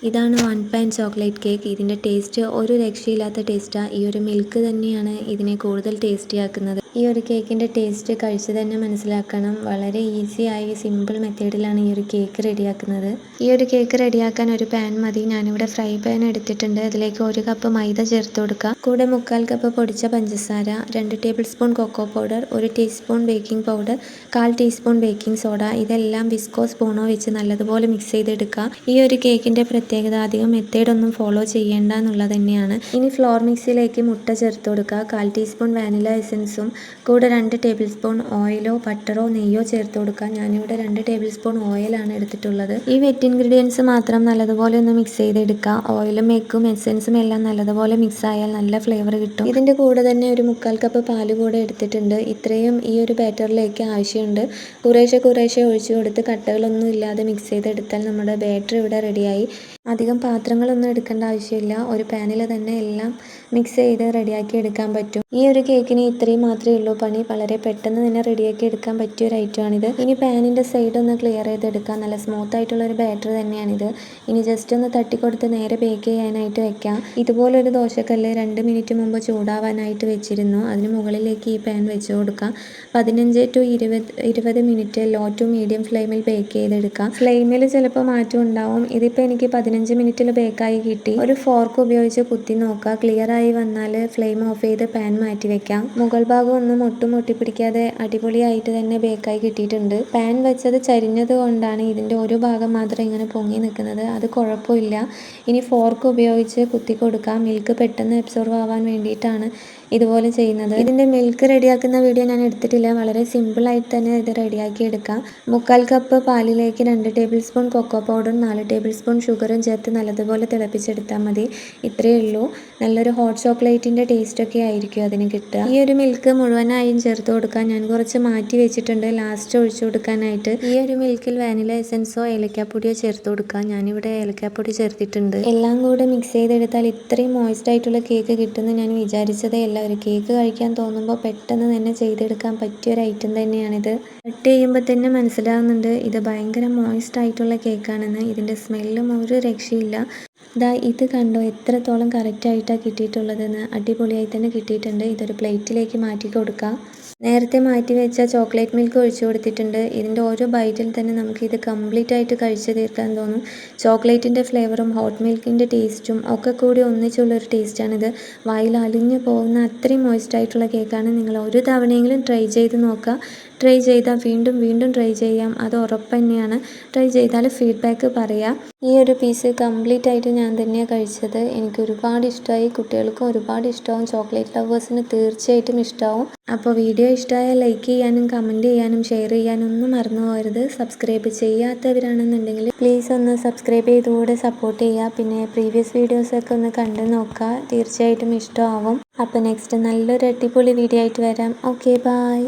ഇതാണ് one pan chocolate cake. ഇതിൻ്റെ taste ഒരു രക്ഷയില്ലാത്ത ടേസ്റ്റാണ്. ഈ ഒരു മിൽക്ക് തന്നെയാണ് ഇതിനെ കൂടുതൽ ടേസ്റ്റി ആക്കുന്നത്. ഈ ഒരു കേക്കിൻ്റെ ടേസ്റ്റ് കഴിച്ച് തന്നെ മനസ്സിലാക്കണം. വളരെ ഈസി ആയി സിമ്പിൾ മെത്തേഡിലാണ് ഈ ഒരു കേക്ക് റെഡിയാക്കുന്നത്. ഈ ഒരു കേക്ക് റെഡിയാക്കാൻ ഒരു പാൻ മതി. ഞാനിവിടെ ഫ്രൈ പാൻ എടുത്തിട്ടുണ്ട്. അതിലേക്ക് 1 കപ്പ് മൈദ ചേർത്ത് കൊടുക്കുക. കൂടെ 1/4 കപ്പ് പൊടിച്ച പഞ്ചസാര, 2 tablespoon cocoa powder, 1 teaspoon baking powder, 1/4 teaspoon baking soda. ഇതെല്ലാം വിസ്കോ സ്പൂണോ വെച്ച് നല്ലതുപോലെ മിക്സ് ചെയ്തെടുക്കുക. ഈ ഒരു കേക്കിൻ്റെ പ്രത്യേകത അധികം മെത്തേഡൊന്നും ഫോളോ ചെയ്യേണ്ട എന്നുള്ളത് തന്നെയാണ്. ഇനി ഫ്ലോർ മിക്സിയിലേക്ക് മുട്ട ചേർത്ത് കൊടുക്കുക. 1/4 ടീസ്പൂൺ വാനില എസൻസും കൂടെ 2 ടേബിൾ സ്പൂൺ ഓയിലോ ബട്ടറോ നെയ്യോ ചേർത്ത് കൊടുക്കുക. ഞാനിവിടെ 2 ടേബിൾ സ്പൂൺ ഓയിലാണ് എടുത്തിട്ടുള്ളത്. ഈ വെറ്റ് ഇൻഗ്രീഡിയൻസ് മാത്രം നല്ലതുപോലെ ഒന്ന് മിക്സ് ചെയ്തെടുക്കുക. ഓയിലും എഗ്ഗും എസൻസും എല്ലാം നല്ലതുപോലെ മിക്സ് ആയാൽ നല്ല ഫ്ലേവർ കിട്ടും. ഇതിൻ്റെ കൂടെ തന്നെ ഒരു 1/4 കപ്പ് പാല് കൂടെ എടുത്തിട്ടുണ്ട്. ഇത്രയും ഈ ഒരു ബാറ്ററിലേക്ക് ആവശ്യമുണ്ട്. കുറേശ്ശെ ഒഴിച്ചു കൊടുത്ത് കട്ടകളൊന്നും ഇല്ലാതെ മിക്സ് ചെയ്തെടുത്താൽ നമ്മുടെ ബാറ്റർ ഇവിടെ റെഡിയായി. അധികം പാത്രങ്ങളൊന്നും എടുക്കേണ്ട ആവശ്യമില്ല. ഒരു പാനിൽ തന്നെ എല്ലാം മിക്സ് ചെയ്ത് റെഡിയാക്കി എടുക്കാൻ പറ്റും. ഈ ഒരു കേക്കിന് ഇത്രയും മാത്രമേ ഉള്ളൂ പണി. വളരെ പെട്ടെന്ന് തന്നെ റെഡിയാക്കി എടുക്കാൻ പറ്റിയ ഒരു ഐറ്റമാണിത്. ഇനി പാനിൻ്റെ സൈഡ് ഒന്ന് ക്ലിയർ ചെയ്തെടുക്കാം. നല്ല സ്മൂത്ത് ആയിട്ടുള്ള ഒരു ബാറ്റർ തന്നെയാണിത്. ഇനി ജസ്റ്റ് ഒന്ന് തട്ടിക്കൊടുത്ത് നേരെ ബേക്ക് ചെയ്യാനായിട്ട് വെക്കാം. ഇതുപോലൊരു ദോശക്കല്ല് 2 മിനിറ്റ് മുമ്പ് ചൂടാവാനായിട്ട് വെച്ചിരുന്നു. അതിന് മുകളിലേക്ക് ഈ പാൻ വെച്ച് കൊടുക്കാം. 15 to 20 minute low to medium ഫ്ലെയിമിൽ ബേക്ക് ചെയ്തെടുക്കാം. ഫ്ലെയിമിൽ ചിലപ്പോൾ മാറ്റം ഉണ്ടാവും. ഇതിപ്പോൾ എനിക്ക് 15 മിനിറ്റിൽ ബേക്കായി കിട്ടി. ഒരു ഫോർക്ക് ഉപയോഗിച്ച് കുത്തി നോക്കുക. ക്ലിയർ ആയി വന്നാൽ ഫ്ലെയിം ഓഫ് ചെയ്ത് പാൻ മാറ്റി വെക്കാം. മുകൾ ഭാഗം ഒന്നും ഒട്ടും ഒട്ടിപ്പിടിക്കാതെ അടിപൊളിയായിട്ട് തന്നെ ബേക്കായി കിട്ടിയിട്ടുണ്ട്. പാൻ വെച്ചത് ചരിഞ്ഞത് കൊണ്ടാണ് ഇതിൻ്റെ ഒരു ഭാഗം മാത്രം ഇങ്ങനെ പൊങ്ങി നിൽക്കുന്നത്. അത് കുഴപ്പമില്ല. ഇനി ഫോർക്ക് ഉപയോഗിച്ച് കുത്തി കൊടുക്കാം. മിൽക്ക് പെട്ടെന്ന് അബ്സോർവ് ആവാൻ വേണ്ടിയിട്ടാണ് ഇതുപോലെ ചെയ്യുന്നത്. ഇതിൻ്റെ മിൽക്ക് റെഡിയാക്കുന്ന വീഡിയോ ഞാൻ എടുത്തിട്ടില്ല. വളരെ സിമ്പിളായിട്ട് തന്നെ ഇത് റെഡിയാക്കി എടുക്കാം. 1/4 കപ്പ് പാലിലേക്ക് 2 ടേബിൾ സ്പൂൺ കൊക്കോ പൗഡറും 4 ടേബിൾ സ്പൂൺ ഷുഗറും ചേർത്ത് നല്ലതുപോലെ തിളപ്പിച്ചെടുത്താൽ മതി. ഇത്രയേ ഉള്ളൂ. നല്ലൊരു ഹോട്ട് ചോക്ലേറ്റിൻ്റെ ടേസ്റ്റൊക്കെ ആയിരിക്കും അതിന് കിട്ടുക. ഈ ഒരു മിൽക്ക് മുഴുവനായും ചേർത്ത് കൊടുക്കാൻ ഞാൻ കുറച്ച് മാറ്റി വെച്ചിട്ടുണ്ട് ലാസ്റ്റ് ഒഴിച്ചു കൊടുക്കാനായിട്ട്. ഈ ഒരു മിൽക്കിൽ വാനില എസൻസോ ഏലക്കാപ്പൊടിയോ ചേർത്ത് കൊടുക്കാം. ഞാനിവിടെ ഏലക്കാപ്പൊടി ചേർത്തിട്ടുണ്ട്. എല്ലാം കൂടെ മിക്സ് ചെയ്തെടുത്താൽ ഇത്രയും മോയിസ്റ്റ് ആയിട്ടുള്ള കേക്ക് കിട്ടുമെന്ന് ഞാൻ വിചാരിച്ചതേ അല്ല. ഒരു കേക്ക് കഴിക്കാൻ തോന്നുമ്പോൾ പെട്ടെന്ന് തന്നെ ചെയ്തെടുക്കാൻ പറ്റിയ ഒരു ഐറ്റം തന്നെയാണിത്. കട്ട് ചെയ്യുമ്പോൾ തന്നെ മനസ്സിലാവുന്നുണ്ട് ഇത് ഭയങ്കര മോയിസ്റ്റ് ആയിട്ടുള്ള കേക്കാണെന്ന്. ഇതിൻ്റെ സ്മെല്ലും ഒരു രക്ഷയില്ല. ഇത് കണ്ടോ എത്രത്തോളം കറക്റ്റായിട്ടാണ് കിട്ടിയിട്ടുള്ളതെന്ന്. അടിപൊളിയായി തന്നെ കിട്ടിയിട്ടുണ്ട്. ഇതൊരു പ്ലേറ്റിലേക്ക് മാറ്റി കൊടുക്കാം. നേരത്തെ മാറ്റി വെച്ച ചോക്ലേറ്റ് മിൽക്ക് ഒഴിച്ചു കൊടുത്തിട്ടുണ്ട്. ഇതിൻ്റെ ഓരോ ബൈറ്റിൽ തന്നെ നമുക്ക് ഇത് കംപ്ലീറ്റ് ആയിട്ട് കഴിച്ചു തീർക്കാൻ തോന്നും. ചോക്ലേറ്റിൻ്റെ ഫ്ലേവറും ഹോട്ട് മിൽക്കിൻ്റെ ടേസ്റ്റും ഒക്കെ കൂടി ഒന്നിച്ചുള്ളൊരു ടേസ്റ്റാണിത്. വായിൽ അലിഞ്ഞു പോകുന്ന അത്രയും മോയിസ്റ്റ് ആയിട്ടുള്ള കേക്കാണ്. നിങ്ങൾ ഒരു തവണയെങ്കിലും ട്രൈ ചെയ്ത് നോക്കുക. ട്രൈ ചെയ്താൽ വീണ്ടും ട്രൈ ചെയ്യാം. അത് ഉറപ്പ് തന്നെയാണ്. ട്രൈ ചെയ്താൽ ഫീഡ്ബാക്ക് പറയാം. ഈ ഒരു പീസ് കംപ്ലീറ്റ് ആയിട്ട് ഞാൻ തന്നെയാണ് കഴിച്ചത്. എനിക്ക് ഒരുപാട് ഇഷ്ടമായി. കുട്ടികൾക്കും ഒരുപാട് ഇഷ്ടമാവും. ചോക്ലേറ്റ് ലവേഴ്സിന് തീർച്ചയായിട്ടും ഇഷ്ടമാവും. അപ്പോൾ വീഡിയോ ഇഷ്ടമായാൽ ലൈക്ക് ചെയ്യാനും കമൻറ്റ് ചെയ്യാനും ഷെയർ ചെയ്യാനും ഒന്നും മറന്നു പോകരുത്. സബ്സ്ക്രൈബ് ചെയ്യാത്തവരാണെന്നുണ്ടെങ്കിൽ പ്ലീസ് ഒന്ന് സബ്സ്ക്രൈബ് ചെയ്തുകൂടെ സപ്പോർട്ട് ചെയ്യുക. പിന്നെ പ്രീവിയസ് വീഡിയോസൊക്കെ ഒന്ന് കണ്ടു നോക്കുക. തീർച്ചയായിട്ടും ഇഷ്ടമാവും. അപ്പോൾ നെക്സ്റ്റ് നല്ലൊരു അടിപൊളി വീഡിയോ ആയിട്ട് വരാം. Okay, by.